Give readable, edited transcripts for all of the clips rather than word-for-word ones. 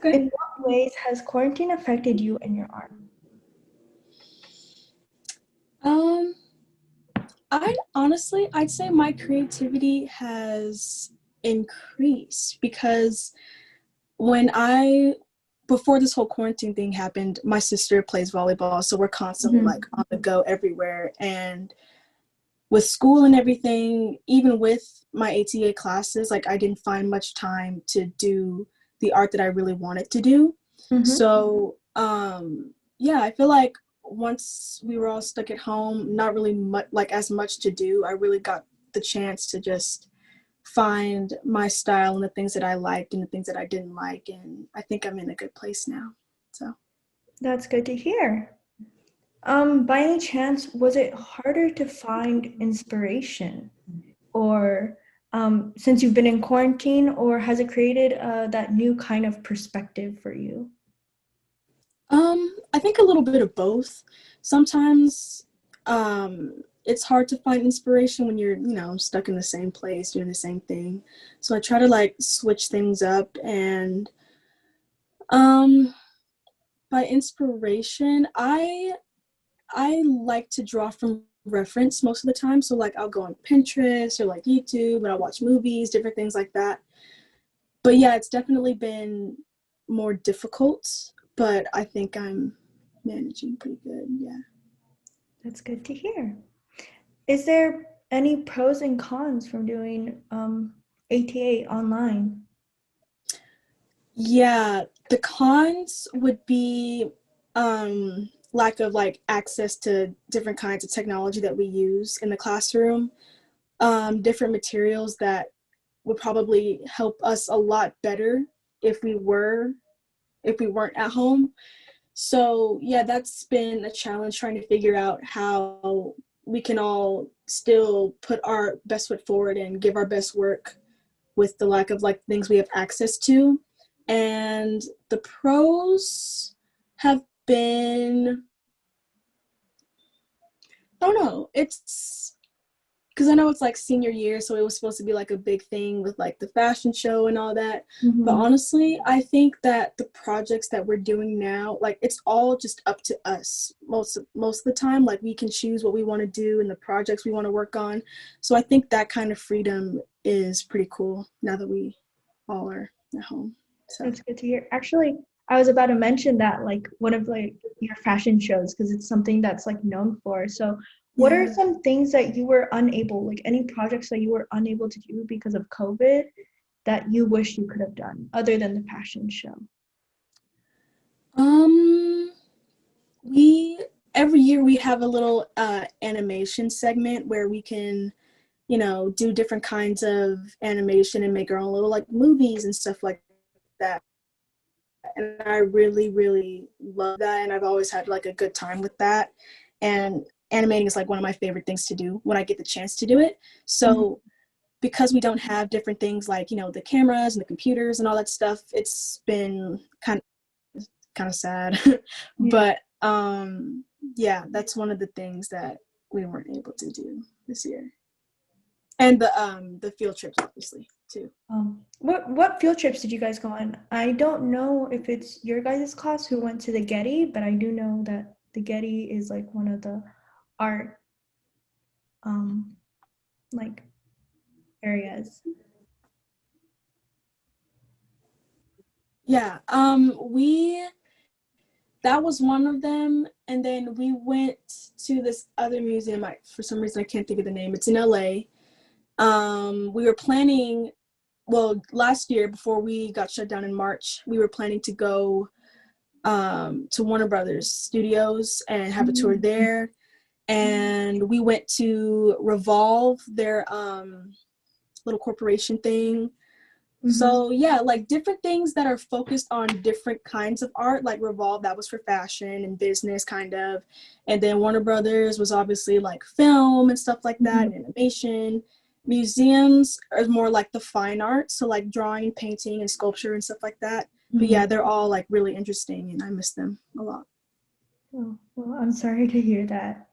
Okay. In what ways has quarantine affected you and your art? Um, I'd say my creativity has increased because when I before this whole quarantine thing happened, my sister plays volleyball, so we're constantly like Mhm. on the go everywhere. And with school and everything, even with my ATA classes, like I didn't find much time to do the art that I really wanted to do. Mhm. So, yeah, I feel like once we were all stuck at home, not really much like as much to do, I really got the chance to just find my style and the things that I liked and the things that I didn't like, and I think I'm in a good place now. So, That's good to hear. By any chance, was it harder to find inspiration, or since you've been in quarantine, or has it created that new kind of perspective for you? I think a little bit of both. Sometimes it's hard to find inspiration when you're, stuck in the same place doing the same thing. So I try to like switch things up and um by inspiration, I like to draw from reference most of the time. So like I'll go on Pinterest or like YouTube and I'll watch movies, different things like that. But yeah, it's definitely been more difficult, but I think I'm managing pretty good. Yeah. That's good to hear. Is there any pros and cons from doing ATA online? Yeah, the cons would be lack of like access to different kinds of technology that we use in the classroom, different materials that would probably help us a lot better if we weren't at home. So yeah, that's been a challenge trying to figure out how we can all still put our best foot forward and give our best work with the lack of like things we have access to. And the pros have been, I don't know, it's because I know it's like senior year, so it was supposed to be like a big thing with like the fashion show and all that. But Mhm. honestly, I think that the projects that we're doing now, like it's all just up to us most of the time. Like we can choose what we want to do and the projects we want to work on. So I think that kind of freedom is pretty cool now that we all are at home. So That's good to hear. Actually, I was about to mention that like one of like your fashion shows because it's something that's like known for. So, what are yeah. some things that you were unable, like any projects that you were unable to do because of COVID that you wish you could have done other than the fashion show? Um we every year we have a little animation segment where we can do different kinds of animation and make our own little like movies and stuff like that. And I really, really love that. And I've always had like a good time with that. And animating is like one of my favorite things to do when I get the chance to do it. Mhm. So because we don't have different things like, the cameras and the computers and all that stuff, it's been kind of sad. Yeah. But yeah, that's one of the things that we weren't able to do this year. And the field trips obviously too. What field trips did you guys go on? I don't know if it's your guys' class who went to the Getty, but I do know that the Getty is like one of the art um like areas. Yeah, we that was one of them, and then we went to this other museum. For some reason I can't think of the name. It's in LA. We were planning, well, last year before we got shut down in March, we were planning to go to Warner Brothers Studios and have a tour Mm-hmm. there. And we went to Revolve, their little corporation thing. Mm-hmm. So yeah, like different things that are focused on different kinds of art, like Revolve, that was for fashion and business kind of. And then Warner Brothers was obviously like film and stuff like that, and animation. Museums are more like the fine art, so like drawing, painting, and sculpture and stuff like that. But Mm-hmm. yeah, they're all like really interesting and I miss them a lot. Oh, well, I'm sorry to hear that.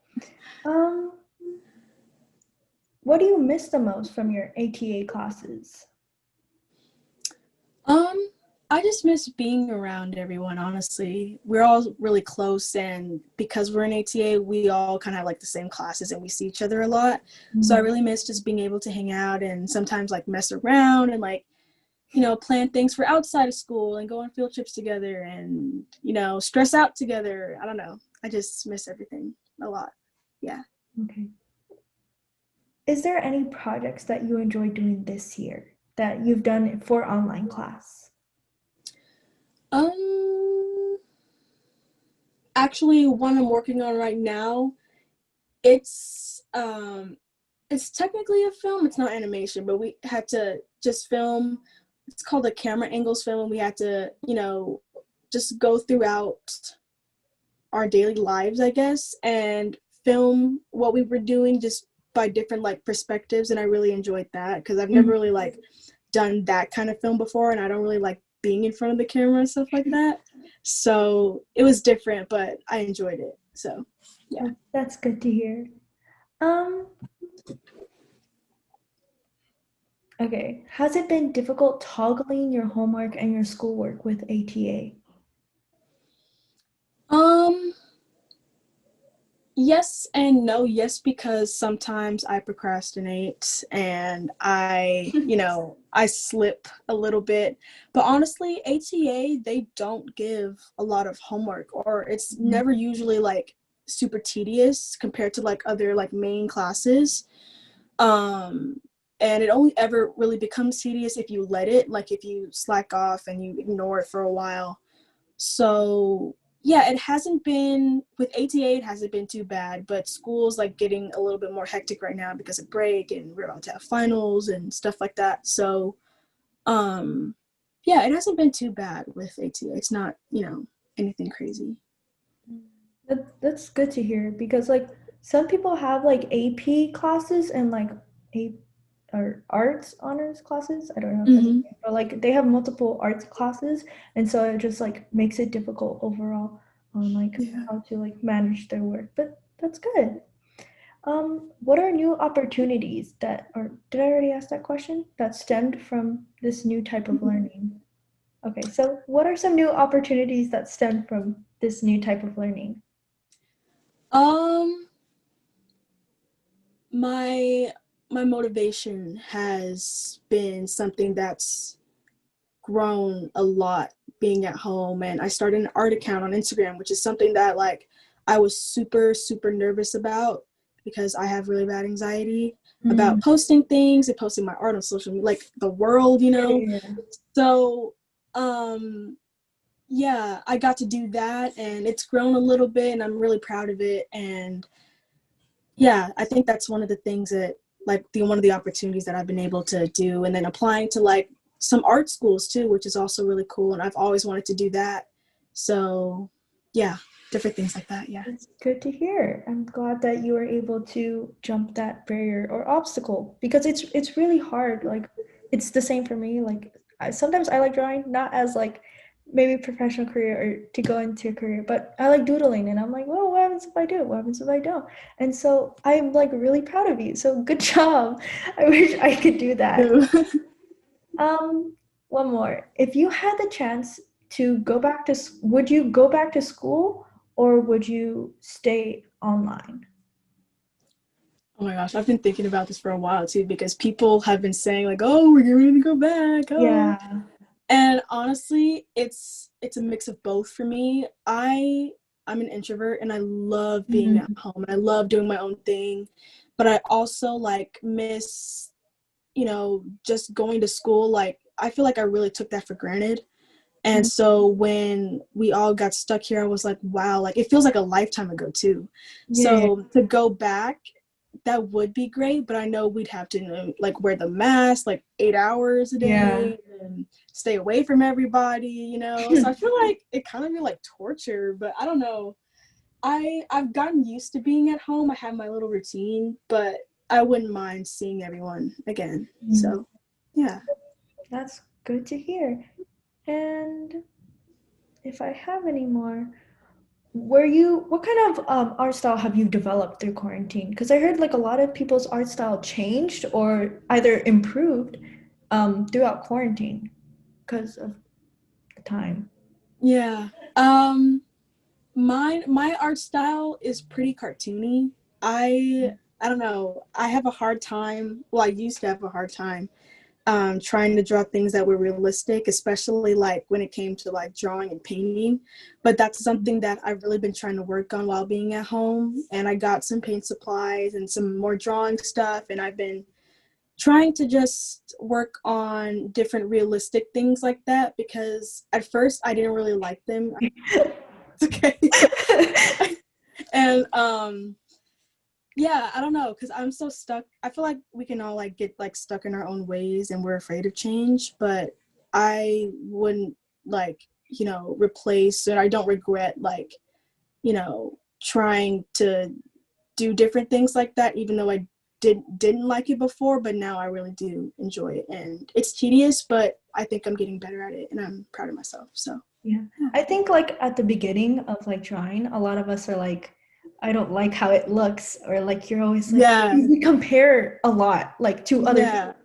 Um, what do you miss the most from your ATA classes? Um, I just miss being around everyone, honestly. We're all really close, and because we're in ATA, we all kind of have like the same classes and we see each other a lot. So I Mm. really miss just being able to hang out and sometimes like mess around and like, you know, plan things for outside of school and go on field trips together and, you know, stress out together. I don't know. I just miss everything a lot. Yeah. Okay. Is there any projects that you enjoy doing this year that you've done for online class? Um, Actually, one I'm working on right now, it's it's technically a film. It's not animation, but we had to just film. It's called a camera angles film, and we had to, you know, just go throughout our daily lives, I guess, and film what we were doing just by different like perspectives. And I really enjoyed that because I've never Mhm. really like done that kind of film before, and I don't really like being in front of the camera and stuff like that. So it was different, but I enjoyed it. So yeah. That's good to hear. Um, okay. Has it been difficult toggling your homework and your schoolwork with ATA? Um, Yes and no. Yes, because sometimes I procrastinate and you know, I slip a little bit. But honestly, ATA, they don't give a lot of homework, or it's Mhm. never usually like super tedious compared to like other like main classes. Um, and it only ever really becomes tedious if you let it, like if you slack off and you ignore it for a while. So yeah, it hasn't been with ATA, it hasn't been too bad, but school's like getting a little bit more hectic right now because of break and we're about to have finals and stuff like that. So um yeah, it hasn't been too bad with ATA. It's not, you know, anything crazy. That's good to hear because like some people have like AP classes and like a or arts honors classes. I don't know if that's Mm-hmm. but like they have multiple arts classes and so it just like makes it difficult overall on like Yeah. how to like manage their work. But that's good. What are new opportunities that or did I already ask that question? That stemmed from this new type of learning? Okay, so what are some new opportunities that stem from this new type of learning? Um my my motivation has been something that's grown a lot being at home, and I started an art account on Instagram, which is something that like I was super nervous about because I have really bad anxiety Mm. about posting things and posting my art on social media, like the world, you know. Yeah. So um yeah, I got to do that and it's grown a little bit and I'm really proud of it. And yeah, I think that's one of the things that like the one of the opportunities that I've been able to do, and then applying to like some art schools too, which is also really cool, and I've always wanted to do that. So yeah, different things like that. Yeah. It's good to hear. I'm glad that you were able to jump that barrier or obstacle because it's really hard. Like it's the same for me. Like sometimes I like drawing, not as like maybe professional career or to go into a career, but I like doodling and I'm like, well, what happens if I do? What happens if I don't? And so I'm like really proud of you. So good job. I wish I could do that. Um, one more. If you had the chance to go back to, would you go back to school or would you stay online? Oh my gosh, I've been thinking about this for a while too because people have been saying like, "Oh, we're getting ready to go back." Oh, Yeah. and honestly, it's a mix of both for me. I'm an introvert and I love being at Mhm. home and I love doing my own thing, but I also like miss, you know, just going to school. Like I feel like I really took that for granted. And so when we all got stuck here, I was like, wow, like it feels like a lifetime ago too. Yeah. So to go back, that would be great, but I know we'd have to, you know, like wear the mask like 8 hours a Yeah. day and stay away from everybody, you know. So I feel like it kind of be like torture, but I don't know. I've gotten used to being at home. I have my little routine, but I wouldn't mind seeing everyone again. Mm. So yeah. That's good to hear. And if I have any more, what kind of art style have you developed through quarantine? Because I heard like a lot of people's art style changed or either improved throughout quarantine because of. time? Yeah. My art style is pretty cartoony. I don't know. I have a hard time. Well, I used to have a hard time trying to draw things that were realistic, especially like when it came to like drawing and painting. But that's something that I've really been trying to work on while being at home. And I got some paint supplies and some more drawing stuff, and I've been trying to just work on different realistic things like that because at first I didn't really like them. Okay. And yeah, I don't know, because I'm so stuck. I feel like we can all like get like stuck in our own ways and we're afraid of change, but I wouldn't like, replace, and I don't regret like, trying to do different things like that, even though I didn't like it before, but now I really do enjoy it. And it's tedious, but I think I'm getting better at it and I'm proud of myself. So Yeah. I think like at the beginning of like drawing, a lot of us are like, I don't like how it looks, or like you're always like yeah, we compare a lot like to other yeah, people,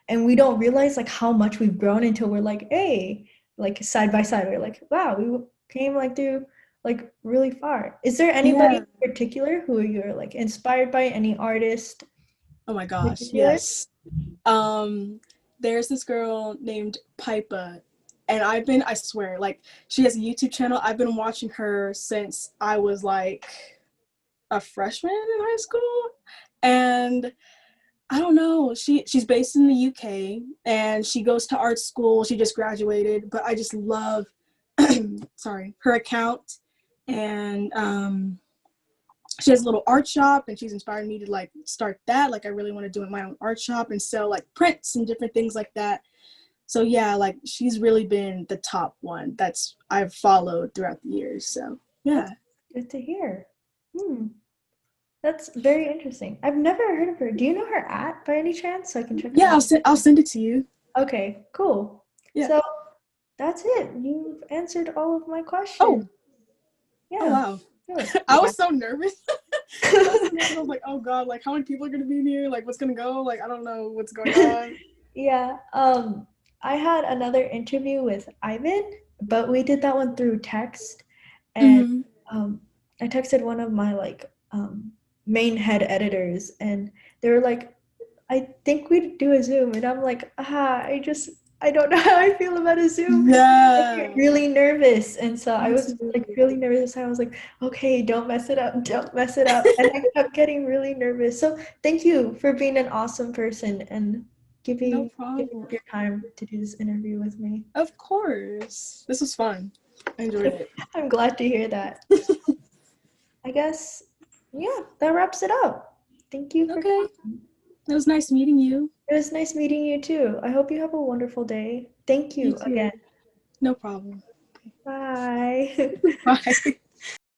and we don't realize like how much we've grown until we're like, hey, like side by side, we're like, wow, we came like through like really far. Is there anybody yeah. in particular who you're like inspired by? Any artist Oh my in gosh, particular? yes. Um, there's this girl named Pipa, and I swear, like she has a YouTube channel. I've been watching her since I was like a freshman in high school, and I don't know. She's based in the UK and she goes to art school. She just graduated, but I just love sorry, her account. And she has a little art shop and she's inspired me to like start that. Like I really want to do my own art shop and sell like prints and different things like that. So yeah, like she's really been the top one that's I've followed throughout the years. So That's yeah. good to hear. Hmm. That's very interesting. I've never heard of her. Do you know her at by any chance? So I can check her Yeah, out. I'll send it to you. Okay, cool. Yeah. So that's it. You've answered all of my questions. Oh, oh Yeah, wow. really. I Yeah. was so nervous. I was so nervous. I was like, oh God, like how many people are gonna be in here? Like what's gonna go? Like I don't know what's going on. Yeah. I had another interview with Ivan, but we did that one through text. And Mm-hmm. um I texted one of my like main head editors, and they were like, I think we'd do a Zoom, and I'm like, I don't know how I feel about a Zoom. I get Yeah. really nervous, and so I Me was too. like really nervous. I was like, okay, don't mess it up, don't mess it up, and I kept getting really nervous. So thank you for being an awesome person and No giving problem. up your time to do this interview with me. Of course. This was fun. I enjoyed it. I'm glad to hear that. I guess, yeah, that wraps it up. Thank you for Okay. coming. It was nice meeting you. It was nice meeting you too. I hope you have a wonderful day. Thank You you again. too. No problem. Bye. Bye.